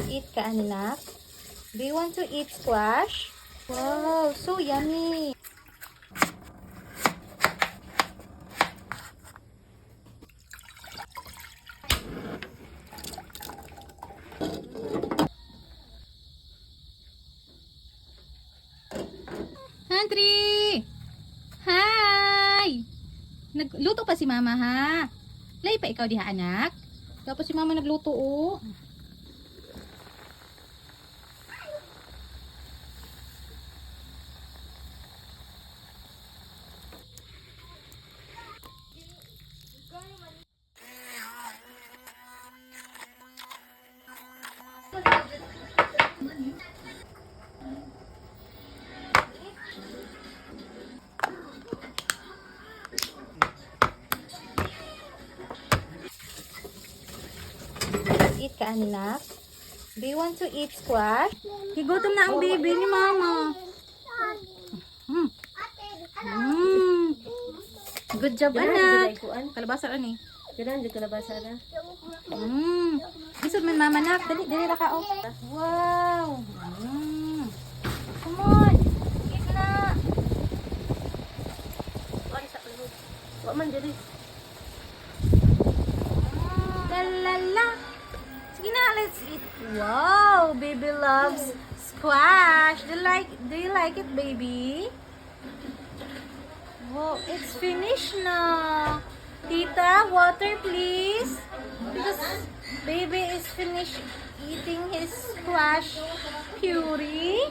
eat ka, anak? Do you want to eat squash? Wow, so yummy. Hantri! Hi! Nagluto pa si mama, ha? Lay pa ikaw diha, anak? Tapos si mama nagluto, oh. Eat ka, anak? Do you want to eat squash? Higutom na ang baby ni mama. Good job, anak. Kalabasa rin eh. Kailan di kalabasa na? Isod man mama, nak. Dali, dali ra ka, oh. Wow. Come on. Eat na. Wala sa kalabog. Wala man dali. La. Sige na, let's eat. Wow, baby loves squash. Do you like it, baby? Oh, it's finished na. Tita, water please. Because baby is finished eating his squash puree.